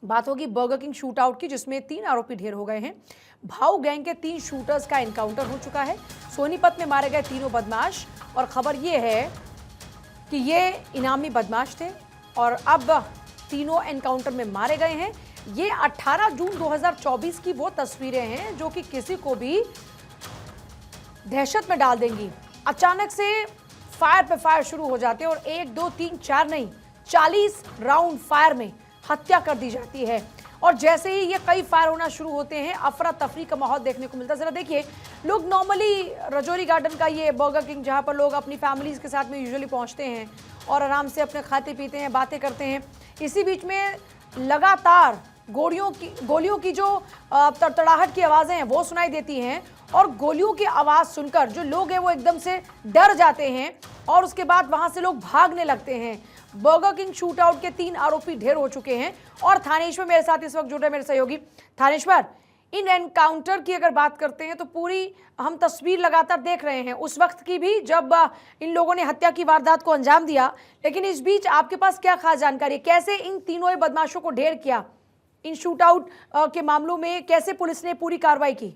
बात होगी burger king shoot out की, जिसमें 3 आरोपी ढेर हो गए हैं। भाऊ गैंग के 3 शूटर्स का एनकाउंटर हो चुका है। सोनीपत में मारे गए तीनों बदमाश, और खबर यह है कि ये इनामी बदमाश थे और अब तीनों एनकाउंटर में मारे गए हैं। ये 18 जून 2024 की वो तस्वीरें हैं जो कि किसी को भी दहशत में डाल देंगी। अचानक से फायर पे फायर शुरू हो जाते हैं और 1 2 3 4 नहीं 40 राउंड फायर में हत्या कर दी जाती है। और जैसे ही ये कई फायर होना शुरू होते हैं, अफरा तफरी का माहौल देखने को मिलता है। जरा देखिए, लोग नॉर्मली रजौरी गार्डन का ये बर्गर किंग, जहां पर लोग अपनी फैमिलीज के साथ में यूजुअली पहुंचते हैं और आराम से अपने खाते पीते हैं, बातें करते हैं, इसी बीच में लगातार गोलियों की जो तड़तड़ाहट की आवाज़ें हैं वो सुनाई देती हैं। और गोलियों की आवाज़ सुनकर जो लोग हैं वो एकदम से डर जाते हैं और उसके बाद वहां से लोग भागने लगते हैं। बर्गर किंग शूट आउट के 3 आरोपी ढेर हो चुके हैं। और थानेश्वर मेरे साथ इस वक्त जुड़ रहे मेरे सहयोगी। थानेश्वर, इन एनकाउंटर की अगर बात करते हैं तो पूरी हम तस्वीर लगातार देख रहे हैं उस वक्त की भी जब इन लोगों ने हत्या की वारदात को अंजाम दिया, लेकिन इस बीच आपके पास क्या खास जानकारी है? कैसे इन तीनों बदमाशों को ढेर किया? इन शूट आउट के मामलों में कैसे पुलिस ने पूरी कार्रवाई की?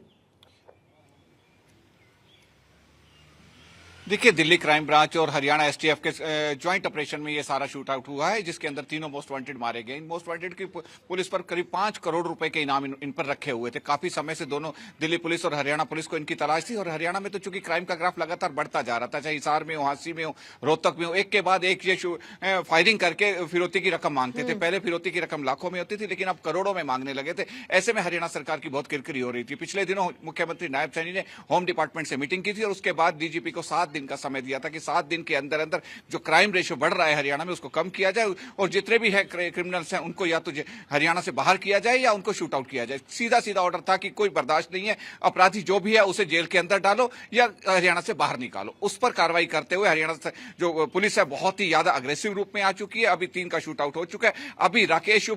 देखिए, दिल्ली क्राइम ब्रांच और हरियाणा एसटीएफ के ज्वाइंट ऑपरेशन में ये सारा शूट आउट हुआ है, जिसके अंदर तीनों मोस्ट वांटेड मारे गए। इन मोस्ट वांटेड की पुलिस पर करीब 5 करोड़ रुपए के इनाम इन पर रखे हुए थे। काफी समय से दोनों दिल्ली पुलिस और हरियाणा पुलिस को इनकी तलाश थी। और हरियाणा में तो चूंकि क्राइम का ग्राफ लगातार बढ़ता जा रहा था, चाहे हिसार में हो, हांसी में हो, रोहतक में हो, एक के बाद एक ये फायरिंग करके फिरौती की रकम मांगते थे। पहले फिरौती की रकम लाखों में होती थी, लेकिन अब करोड़ों में मांगने लगे थे। ऐसे में हरियाणा सरकार की बहुत किरकिरी हो रही थी। पिछले दिनों मुख्यमंत्री नायब सैनी ने होम डिपार्टमेंट से मीटिंग की थी और उसके बाद डीजीपी को 7 दिन का समय दिया था कि 7 दिन के अंदर अंदर जो क्राइम रेशियो बढ़ रहा है हरियाणा में उसको कम किया जाए और जितने भी है क्रिमिनल्स हैं उनको या तो हरियाणा से बाहर किया जाए या उनको शूट आउट किया जाए। सीधा सीधा ऑर्डर था कि कोई बर्दाश्त नहीं है, अपराधी जो भी है उसे जेल के अंदर डालो या हरियाणा से बाहर निकालो। उस पर कार्रवाई करते हुए हरियाणा से जो पुलिस है बहुत ही ज्यादा अग्रेसिव रूप में आ चुकी है। अभी 3 का शूट आउट हो चुका है। अभी राकेश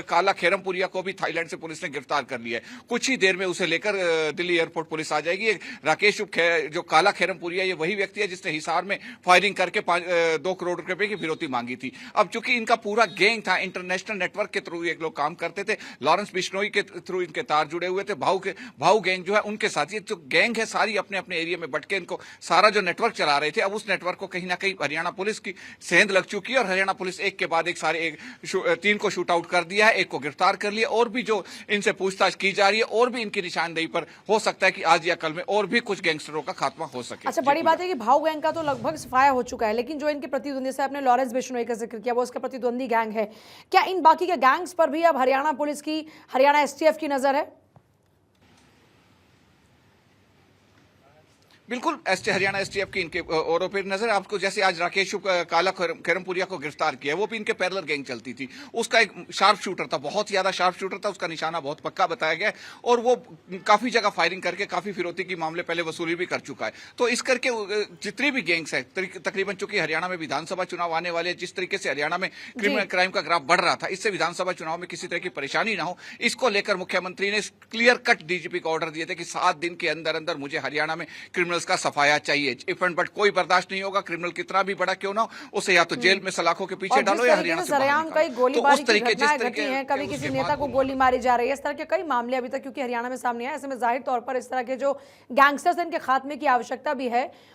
काला खेरमपुरिया को भी थाईलैंड से पुलिस ने गिरफ्तार कर लिया है। कुछ ही देर में उसे लेकर दिल्ली एयरपोर्ट पुलिस आ जाएगी। राकेश जो काला खेरमपुरिया ये वही व्यक्ति है जिसने हिसार में फायरिंग करके 2 करोड़ रुपए की फिरौती मांगी थी। अब चूंकि इनका पूरा गैंग था, इंटरनेशनल नेटवर्क के थ्रू ये लोग काम करते थे। लॉरेंस बिश्नोई के थ्रू इनके तार जुड़े हुए थे। भाऊ गैंग जो है उनके साथ ये जो गैंग है सारी अपने अपने एरिया में बटके इनको सारा जो नेटवर्क चला रहे थे। अब उस नेटवर्क को कहीं ना कहीं हरियाणा पुलिस की सेंध लग चुकी है और हरियाणा पुलिस एक के बाद एक 3 को शूट आउट कर दिया है, 1 को गिरफ्तार कर लिया। और भी जो इनसे पूछताछ की जा रही है और भी इनकी निशानदेही पर हो सकता है कि आज या कल में और भी कुछ गैंगस्टरों का खात्मा हो सके। अच्छा, बड़ी बात है कि भाऊ गैंग का तो लगभग सफाया हो चुका है, लेकिन जो इनके प्रतिद्वंदी से आपने लॉरेंस बिश्नोई का जिक्र किया, वो उसका प्रतिद्वंदी गैंग है। क्या इन बाकी के गैंग्स पर भी अब हरियाणा पुलिस की, हरियाणा एसटीएफ की नजर है? बिल्कुल, हरियाणा एसटीएफ की इनके और फिर नजर आपको, जैसे आज राकेश काला खेरमपुरिया को गिरफ्तार किया, वो भी इनके पैरेलल गैंग चलती थी। उसका एक शार्प शूटर था, बहुत ज्यादा शार्प शूटर था, उसका निशाना बहुत पक्का बताया गया और वो काफी जगह फायरिंग करके काफी फिरौती की मामले पहले वसूली भी कर चुका है। तो इस करके जितनी भी गैंग्स है तकरीबन, चूंकि हरियाणा में विधानसभा चुनाव आने वाले, जिस तरीके से हरियाणा में क्राइम का ग्राफ बढ़ रहा था, इससे विधानसभा चुनाव में किसी तरह की परेशानी ना हो, इसको लेकर मुख्यमंत्री ने क्लियर कट डीजीपी को ऑर्डर दिए थे कि 7 दिन के अंदर अंदर मुझे हरियाणा में क्रिमिनल्स का सफाया चाहिए। इफ एंड बट कोई बर्दाश्त नहीं होगा। क्रिमिनल कितना भी बड़ा क्यों ना हो, उसे या तो जेल में सलाखों के पीछे डालो या हरियाणा से बाहर निकालो। कई गोलीबारी की घटनाएं घटी हैं, कभी किसी नेता को गोली मारी जा रही है, इस तरह के कई मामले अभी तक क्योंकि हरियाणा में सामने आए। ऐसे में जाहिर तौर पर इस तरह के जो गैंगस्टर्स हैं इनके खात्मे की आवश्यकता भी है